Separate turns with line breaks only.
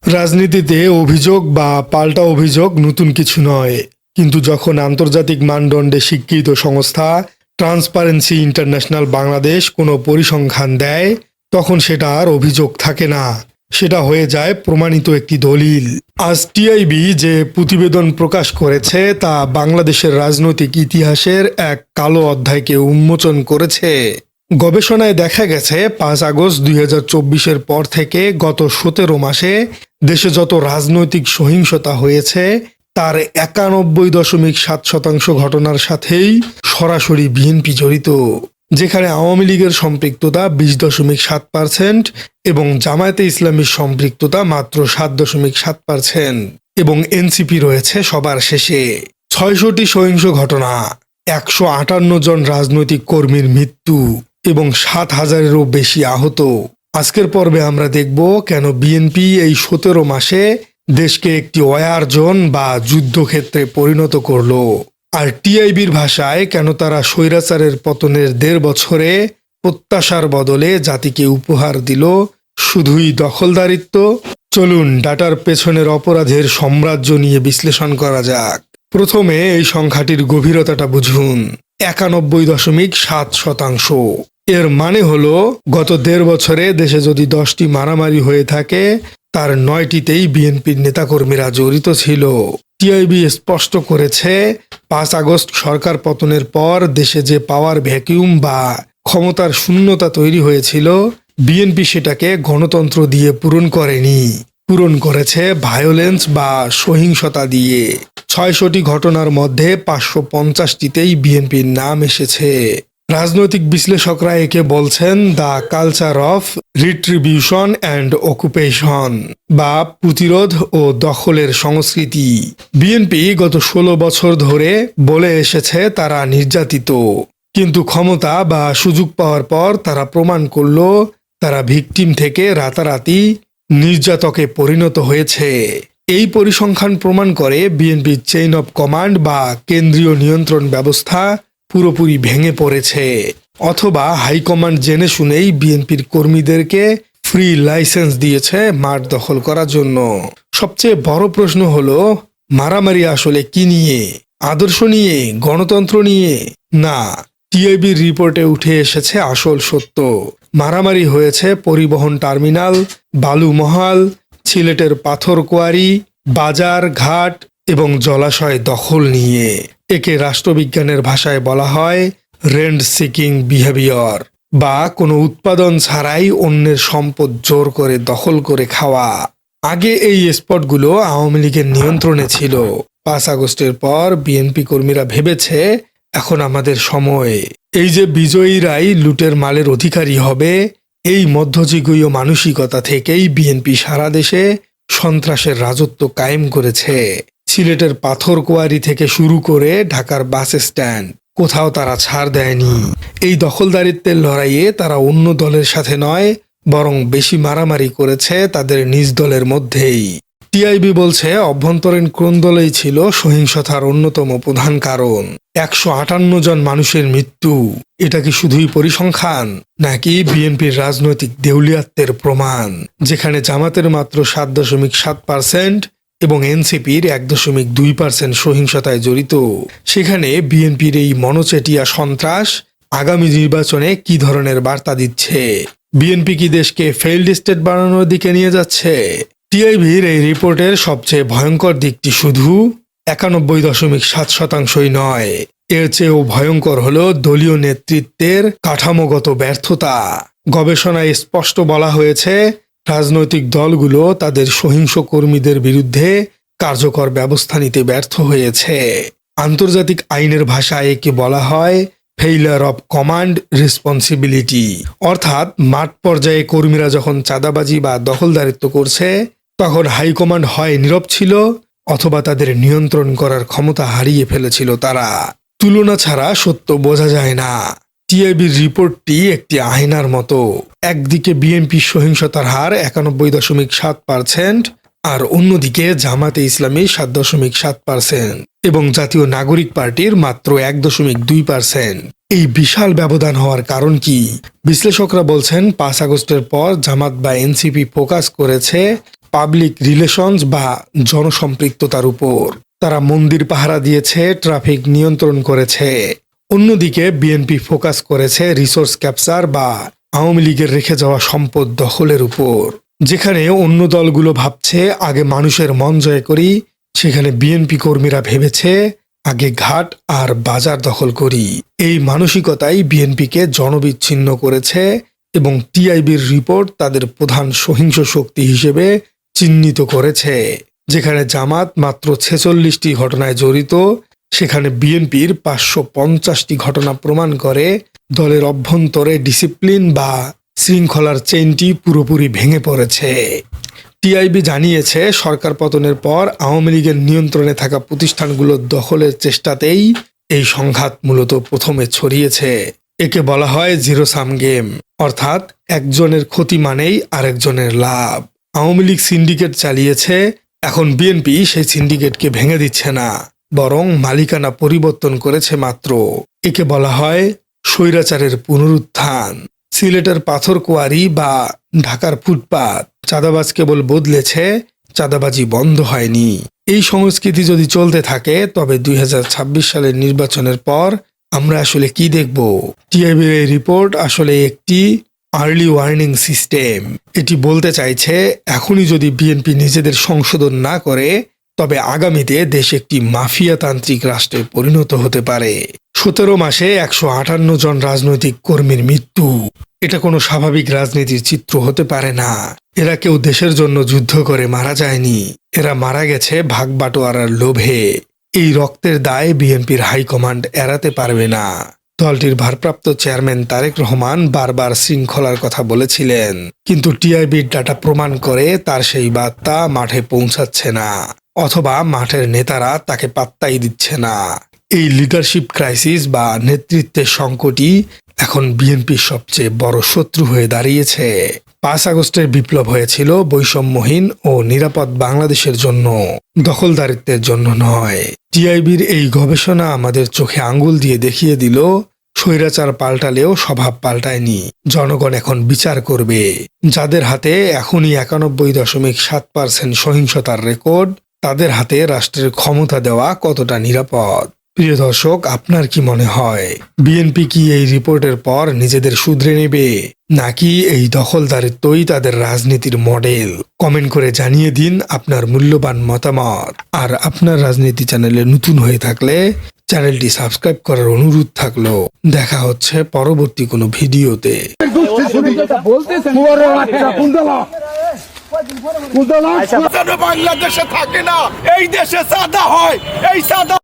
রাজনীতিতে অভিযোগ বা পাল্টা অভিযোগ নতুন কিছু নয়, কিন্তু যখন আন্তর্জাতিক মানদণ্ডে স্বীকৃত সংস্থা ট্রান্সপারেন্সি ইন্টারন্যাশনাল বাংলাদেশ কোনো পরিসংখ্যান দেয়, তখন সেটা আর অভিযোগ থাকে না, সেটা হয়ে যায় প্রমাণিত একটি দলিল। আজ টিআইবি যে প্রতিবেদন প্রকাশ করেছে তা বাংলাদেশের রাজনৈতিক ইতিহাসের এক কালো অধ্যায়কে উন্মোচন করেছে। গবেষণায় দেখা গেছে ৫ আগস্ট ২০২৪-এর পর থেকে গত ১৭ মাসে দেশে যত রাজনৈতিক সহিংসতা হয়েছে তার ৯১.৭% ঘটনার সাথেই সরাসরি বিএনপি জড়িত, যেখানে আওয়ামী লীগের সম্পৃক্ততা ২০.৭% এবং জামায়াতে ইসলামীর সম্পৃক্ততা মাত্র ৭.৭% এবং এনসিপি রয়েছে সবার শেষে। ৬০০টি সহিংস ঘটনা, ১৫৮ জন রাজনৈতিক কর্মীর মৃত্যু এবং ৭,০০০-এরও বেশি আহত। আজকের পর্বে আমরা দেখব কেন বিএনপি এই ১৭ মাসে দেশকে একটি ওয়ার জোন বা যুদ্ধক্ষেত্রে পরিণত করল, আর টিআইবির ভাষায় কেন তারা স্বৈরাচারের পতনের ১.৫ বছরে প্রত্যাশার বদলে জাতিকে উপহার দিল শুধুই দখলদারিত্ব। চলুন ডাটার পেছনের অপরাধের সাম্রাজ্য নিয়ে বিশ্লেষণ করা যাক। প্রথমে এই সংখ্যাটির গভীরতাটা বুঝুন। ৯১.৭%। এর মানে হলো গত ১.৫ বছরে দেশে যদি ১০টি মারামারি হয়ে থাকে তার ৯টিতেই বিএনপির নেতাকর্মীরা জড়িত ছিল। টিআইবি স্পষ্ট করেছে ৫ আগস্ট সরকার পতনের পর দেশে যে পাওয়ার ভ্যাকিউম বা ক্ষমতার শূন্যতা তৈরি হয়েছিল, বিএনপি সেটাকে গণতন্ত্র দিয়ে পূরণ করেনি, পূরণ করেছে ভায়োলেন্স বা সহিংসতা দিয়ে। ৬০০টি ঘটনার মধ্যে ৫৫০টিতেই বিএনপির নাম এসেছে। রাজনৈতিক বিশ্লেষকরা একে বলছেন the culture of retribution and occupation বা প্রতিরোধ ও দখলের সংস্কৃতি। বিএনপি গত ১৬ বছর ধরে বলে এসেছে তারা নির্যাতিত, কিন্তু ক্ষমতা বা সুযোগ পাওয়ার পর তারা প্রমাণ করল তারা ভিকটিম থেকে রাতারাতি নির্যাতকে পরিণত হয়েছে। এই পরিসংখ্যান প্রমাণ করে বিএনপির চেইন অব কমান্ড বা কেন্দ্রীয় নিয়ন্ত্রণ ব্যবস্থা পুরোপুরি ভেঙে পড়েছে, অথবা হাইকমান্ড জেনে শুনেই বিএনপির কর্মীদেরকে ফ্রি লাইসেন্স দিয়েছে মাঠ দখল করার জন্য। সবচেয়ে বড় প্রশ্ন হলো মারামারি আসলে কি নিয়ে? আদর্শ নিয়ে? গণতন্ত্র নিয়ে? না, টিআইবির রিপোর্টে উঠে এসেছে আসল সত্য। মারামারি হয়েছে পরিবহন টার্মিনাল, বালু মহাল, সিলেটের পাথর কোয়ারি, বাজার ঘাট এবং জলাশয় দখল নিয়ে। একে রাষ্ট্রবিজ্ঞানের ভাষায় বলা হয় রেন্ট সিকিং বিহেভিয়ার, বা কোনো উৎপাদন ছাড়াই অন্যের সম্পদ জোর করে দখল করে খাওয়া। আগে এই স্পটগুলো আওয়ামী লীগের নিয়ন্ত্রণে ছিল। ৫ আগস্টের পর বিএনপি কর্মীরা ভেবেছে এখন আমাদের সময়। এই যে বিজয়ীরাই লুটের মালের অধিকারী হবে, এই মধ্যযুগীয় মানসিকতা থেকেই বিএনপি সারা দেশে সন্ত্রাসের রাজত্ব কায়েম করেছে। সিলেটের পাথর কোয়ারি থেকে শুরু করে ঢাকার বাস স্ট্যান্ড, কোথাও তারা ছাড় দেয়নি। এই দখলদারিত্বের লড়াইয়ে তারা অন্য দলের সাথে নয়, বরং বেশি মারামারি করেছে তাদের নিজ দলের মধ্যেই। টিআইবি বলছে অভ্যন্তরীণ কোন্দলেই ছিল সহিংসতার অন্যতম প্রধান কারণ। ১৫৮ জন মানুষের মৃত্যু, এটা কি শুধুই পরিসংখ্যান নাকি বিএনপির রাজনৈতিক দেউলিয়াত্বের প্রমাণ? যেখানে জামাতের মাত্র ৭.৭% এবং এনসিপির ১.২% সহিংসতায় জড়িত, সেখানে বিএনপির এই মনোচেটিয়া সন্ত্রাস আগামী নির্বাচনে কি ধরনের বার্তা দিচ্ছে? বিএনপি কি দেশকে ফেইল্ড স্টেট বানানোর দিকে নিয়ে যাচ্ছে? টিআইবির এই রিপোর্টের সবচেয়ে ভয়ঙ্কর দিকটি শুধু ৯১.৭%ই নয়, এর চেয়েও ভয়ঙ্কর হলো দলীয় নেতৃত্বের কাঠামোগত ব্যর্থতা। গবেষণায় স্পষ্ট বলা হয়েছে রাজনৈতিক দলগুলো তাদের সহিংস কর্মীদের বিরুদ্ধে কার্যকর ব্যবস্থা নিতে ব্যর্থ হয়েছে। আন্তর্জাতিক আইনের ভাষায় একে বলা হয় ফেইলার অব কমান্ড রেসপন্সিবিলিটি, অর্থাৎ মাঠ পর্যায়ে কর্মীরা যখন চাঁদাবাজি বা দখলদারিত্ব করছে তখন হাইকমান্ড হয় নীরব ছিল অথবা তাদের নিয়ন্ত্রণ করার ক্ষমতা হারিয়ে ফেলেছিল তারা। তুলনা ছাড়া সত্য বোঝা যায় না। টিআইবির রিপোর্টটি একটি আয়নার মতো। একদিকে বিএনপির সহিংসতার হার ৯১.৭%, আর অন্যদিকে জামাতে ইসলামী 7.7% এবং জাতীয় নাগরিক পার্টির মাত্র 1.2%। এই বিশাল ব্যবধান হওয়ার কারণ কি? বিশ্লেষকরা বলছেন 5 আগস্টের পর জামাত বা এনসিপি ফোকাস করেছে পাবলিক রিলেশনস বা জনসম্পৃক্ততার উপর। তারা মন্দির পাহারা দিয়েছে, ট্রাফিক নিয়ন্ত্রণ করেছে। অন্যদিকে বিএনপি ফোকাস করেছে রিসোর্স ক্যাপচার বা আওয়ামী লীগের রেখে যাওয়া সম্পদ দখলের উপর। যেখানে অন্য দলগুলো ভাবছে আগে মানুষের মন জয় করি, সেখানে বিএনপি কর্মীরা ভেবেছে আগে ঘাট আর বাজার দখল করি। এই মানসিকতাই বিএনপিকে জনবিচ্ছিন্ন করেছে এবং টিআইবির রিপোর্ট তাদের প্রধান সহিংস শক্তি হিসেবে চিহ্নিত করেছে। যেখানে জামাত মাত্র 46টি ঘটনায় জড়িত, সেখানে বিএনপির 550টি ঘটনা প্রমাণ করে দলের অভ্যন্তরে ডিসিপ্লিন বা শৃঙ্খলার চেইনটি পুরোপুরি ভেঙে পড়েছে। টিআইবি জানিয়েছে সরকার পতনের পর আওয়ামী লীগের নিয়ন্ত্রণে থাকা প্রতিষ্ঠানগুলো দখলের চেষ্টাতেই এই সংঘাত মূলত প্রথমে ছড়িয়েছে। একে বলা হয় জিরো সাম গেম, অর্থাৎ একজনের ক্ষতি মানেই আরেকজনের লাভ। আওয়ামী লীগ সিন্ডিকেট চালিয়েছে, এখন বিএনপি সেই সিন্ডিকেটকে ভেঙে দিচ্ছে না, বরং মালিকানা পরিবর্তন করেছে মাত্র। একে বলা হয় স্বৈরাচারের পুনরুত্থান। সিলেটের পাথর কোয়ারি বা ঢাকার ফুটপাত, চাঁদাবাজ কেবল বদলেছে, চাঁদাবাজি বন্ধ হয়নি। এই সংস্কৃতি যদি চলতে থাকে তবে 2026 সালের নির্বাচনের পর আমরা আসলে কি দেখব? টিআইবির এই রিপোর্ট আসলে একটি আর্লি ওয়ার্নিং সিস্টেম। এটি বলতে চাইছে এখনই যদি বিএনপি নিজেদের সংশোধন না করে তবে আগামীতে দেশ একটি মাফিয়াতান্ত্রিক রাষ্ট্রে পরিণত হতে পারে। 17 মাসে 158 জন রাজনৈতিক কর্মীর মৃত্যু, এটা কোনো স্বাভাবিক রাজনীতির চিত্র হতে পারে না। এরা কেউ দেশের জন্য যুদ্ধ করে মারা যায়নি, এরা মারা গেছে ভাগ বাটোয়ারার লোভে। এই রক্তের দায় বিএনপির হাইকমান্ড এড়াতে পারবে না। দলটির ভারপ্রাপ্ত চেয়ারম্যান তারেক রহমান বারবার শৃঙ্খলার কথা বলেছিলেন, কিন্তু টিআইবির ডাটা প্রমাণ করে তার সেই বার্তা মাঠে পৌঁছাচ্ছে না, অথবা মাঠের নেতারা তাকে পাত্তাই দিচ্ছে না। এই লিডারশিপ ক্রাইসিস বা নেতৃত্বের সংকটই এখন বিএনপির সবচেয়ে বড় শত্রু হয়ে দাঁড়িয়েছে। 5 আগস্টের বিপ্লব হয়েছিল বৈষম্যহীন ও নিরাপদ বাংলাদেশের জন্য, দখলদারিত্বের জন্য নয়। টিআইবির এই গবেষণা আমাদের চোখে আঙ্গুল দিয়ে দেখিয়ে দিল স্বৈরাচার পাল্টালেও স্বভাব পাল্টায়নি। জনগণ এখন বিচার করবে। যাদের হাতে এখনই 91.7% সহিংসতার রেকর্ড, তাদের হাতে রাষ্ট্রের ক্ষমতা দেওয়া কতটা নিরাপদ? প্রিয় দর্শক, আপনার কি মনে হয় বিএনপি কি এই রিপোর্টের পর নিজেদের শুধরে নেবে, নাকি এই দখলদারিত্বই তাদের রাজনীতির মডেল? কমেন্ট করে জানিয়ে দিন আপনার মূল্যবান মতামত। আর আপনার রাজনীতি চ্যানেলে নতুন হয়ে থাকলে চ্যানেলটি সাবস্ক্রাইব করার অনুরোধ থাকলো। দেখা হচ্ছে পরবর্তী কোনো ভিডিওতে।
বাংলাদেশে থাকে না, এই দেশে চাঁদা হয়, এই চাঁদা